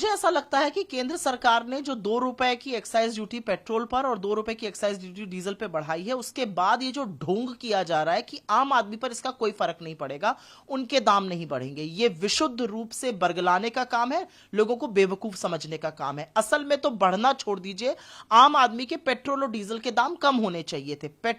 मुझे ऐसा लगता है कि केंद्र सरकार ने जो 2 रुपए की एक्साइज ड्यूटी पेट्रोल पर और 2 रुपए की एक्साइज ड्यूटी डीजल पे बढ़ाई है, उसके बाद ये जो ढोंग किया जा रहा है कि आम आदमी पर इसका कोई फर्क नहीं पड़ेगा, उनके दाम नहीं बढ़ेंगे, ये विशुद्ध रूप से बरगलाने का काम है, लोगों को बेवकूफ समझने का काम है। असल में तो बढ़ना छोड़ दीजिए, आम आदमी के पेट्रोल और डीजल के दाम कम होने चाहिए थे।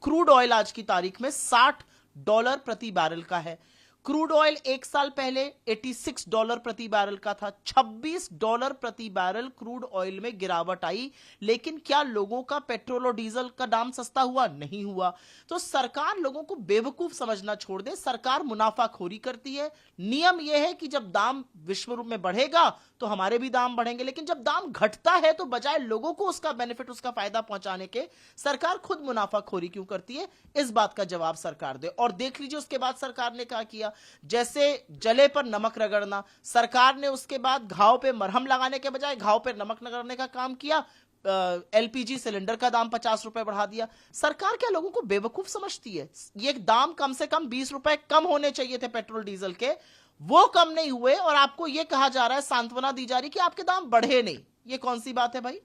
क्रूड ऑयल आज की तारीख में $60 प्रति बैरल का है। क्रूड ऑयल एक साल पहले $86 प्रति बैरल का था। $26 प्रति बैरल क्रूड ऑयल में गिरावट आई, लेकिन क्या लोगों का पेट्रोल और डीजल का दाम सस्ता हुआ? नहीं हुआ। तो सरकार लोगों को बेवकूफ समझना छोड़ दे, सरकार मुनाफाखोरी करती है। नियम यह है कि जब दाम विश्व रूप में बढ़ेगा तो हमारे भी दाम बढ़ेंगे, लेकिन जब दाम घटता है तो बजाय लोगों को उसका बेनिफिट, उसका फायदा पहुंचाने के, सरकार खुद मुनाफाखोरी क्यों करती है? इस बात का जवाब सरकार दे। और देख लीजिए उसके बाद सरकार ने क्या किया, जैसे जले पर नमक रगड़ना, सरकार ने उसके बाद घाव पे मरहम लगाने के बजाय घाव पे नमक रगड़ने का काम किया। एलपीजी सिलेंडर का दाम 50 रुपए बढ़ा दिया। सरकार क्या लोगों को बेवकूफ समझती है? ये दाम कम से कम 20 रुपए कम होने चाहिए थे पेट्रोल डीजल के, वो कम नहीं हुए, और आपको यह कहा जा रहा है, सांत्वना दी जा रही कि आपके दाम बढ़े नहीं। ये कौन सी बात है भाई?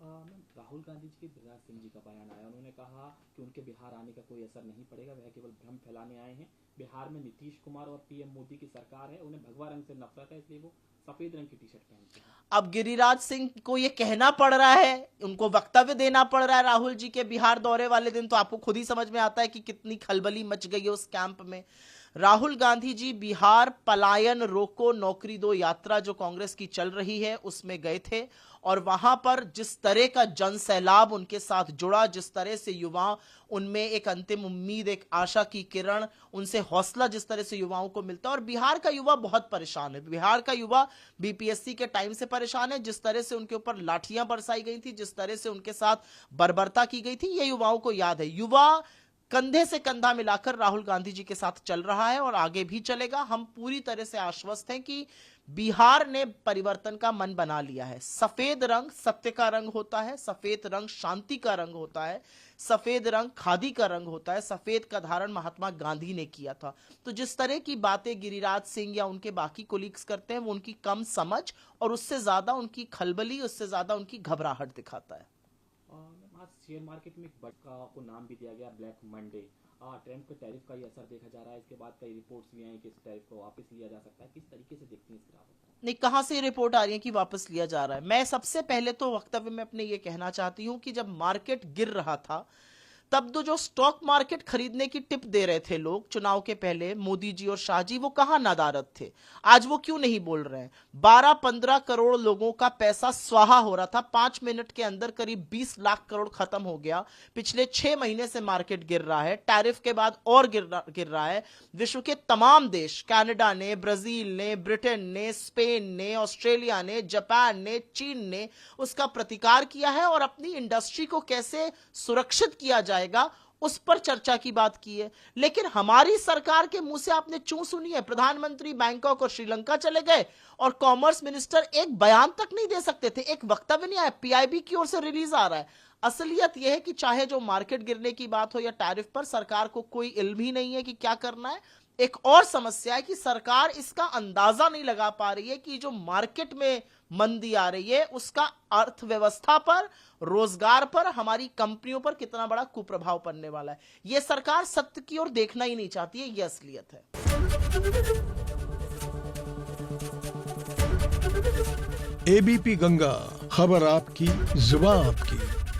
राहुल गांधी जी के गिरिराज सिंह जी का बयान आया, उन्होंने कहा कि उनके बिहार आने का कोई असर नहीं पड़ेगा, वह केवल भ्रम फैलाने आए हैं। बिहार में नीतीश कुमार और पीएम मोदी की सरकार है, उन्हें भगवा रंग से नफरत है, इसलिए वो सफेद रंग की टी शर्ट पहनते हैं। अब गिरिराज सिंह को ये कहना पड़ रहा है, उनको वक्तव्य देना पड़ रहा है राहुल जी के बिहार दौरे वाले दिन, तो आपको खुद ही समझ में आता है कि कितनी खलबली मच गई है उस कैंप में। राहुल गांधी जी बिहार पलायन रोको नौकरी दो यात्रा जो कांग्रेस की चल रही है उसमें गए थे, और वहां पर जिस तरह का जन सैलाब उनके साथ जुड़ा, जिस तरह से युवा उनमें एक अंतिम उम्मीद, एक आशा की किरण, उनसे हौसला जिस तरह से युवाओं को मिलता है। और बिहार का युवा बहुत परेशान है, बिहार का युवा बीपीएससी के टाइम से परेशान है। जिस तरह से उनके ऊपर लाठियां बरसाई गई थी, जिस तरह से उनके साथ बर्बरता की गई थी, ये युवाओं को याद है। युवा कंधे से कंधा मिलाकर राहुल गांधी जी के साथ चल रहा है और आगे भी चलेगा। हम पूरी तरह से आश्वस्त हैं कि बिहार ने परिवर्तन का मन बना लिया है। सफेद रंग सत्य का रंग होता है, सफेद रंग शांति का रंग होता है, सफेद रंग खादी का रंग होता है, सफेद का धारण महात्मा गांधी ने किया था। तो जिस तरह की बातें गिरिराज सिंह या उनके बाकी कोलीग्स करते हैं, वो उनकी कम समझ और उससे ज्यादा उनकी खलबली, उससे ज्यादा उनकी घबराहट दिखाता है। शेयर मार्केट में एक का को नाम भी दिया गया ब्लैक मंडे। ट्रम्प के टैरिफ का ये असर देखा जा रहा है, इसके बाद कई रिपोर्ट्स भी आई कि इस टैरिफ को वापस लिया जा सकता है। किस तरीके से देखते हैं इस गिरावट को? नहीं, कहां से रिपोर्ट आ रही है कि वापस लिया जा रहा है? मैं सबसे पहले तो वक्तव्य में अपने ये कहना चाहती हूं कि जब मार्केट गिर रहा था तब तो जो स्टॉक मार्केट खरीदने की टिप दे रहे थे लोग चुनाव के पहले, मोदी जी और शाह जी, वो कहां नादारत थे? आज वो क्यों नहीं बोल रहे हैं? 12-15 करोड़ लोगों का पैसा स्वाहा हो रहा था, 5 मिनट के अंदर करीब 20 लाख करोड़ खत्म हो गया। पिछले 6 महीने से मार्केट गिर रहा है, टैरिफ के बाद और गिर रहा है। विश्व के तमाम देश, कनाडा ने, ब्राजील ने, ब्रिटेन ने, स्पेन ने, ऑस्ट्रेलिया ने, जापान ने, चीन ने उसका प्रतिकार किया है और अपनी इंडस्ट्री को कैसे सुरक्षित किया जाए उस पर चर्चा की बात की है। लेकिन हमारी सरकार के मुंह से आपने चूं सुनी है? प्रधानमंत्री बैंकॉक और श्रीलंका चले गए और कॉमर्स मिनिस्टर एक बयान तक नहीं दे सकते थे, एक वक्तव्य नहीं आया। पीआईबी की ओर से रिलीज आ रहा है। असलियत यह है कि चाहे जो मार्केट गिरने की बात हो या टैरिफ पर, सरकार को कोई इल्म ही नहीं है कि क्या करना है। एक और समस्या है कि सरकार इसका अंदाजा नहीं लगा पा रही है कि जो मार्केट में मंदी आ रही है उसका अर्थव्यवस्था पर, रोजगार पर, हमारी कंपनियों पर कितना बड़ा कुप्रभाव पड़ने वाला है। यह सरकार सत्य की ओर देखना ही नहीं चाहती है, यह असलियत है। एबीपी गंगा, खबर आपकी, जुबान आपकी।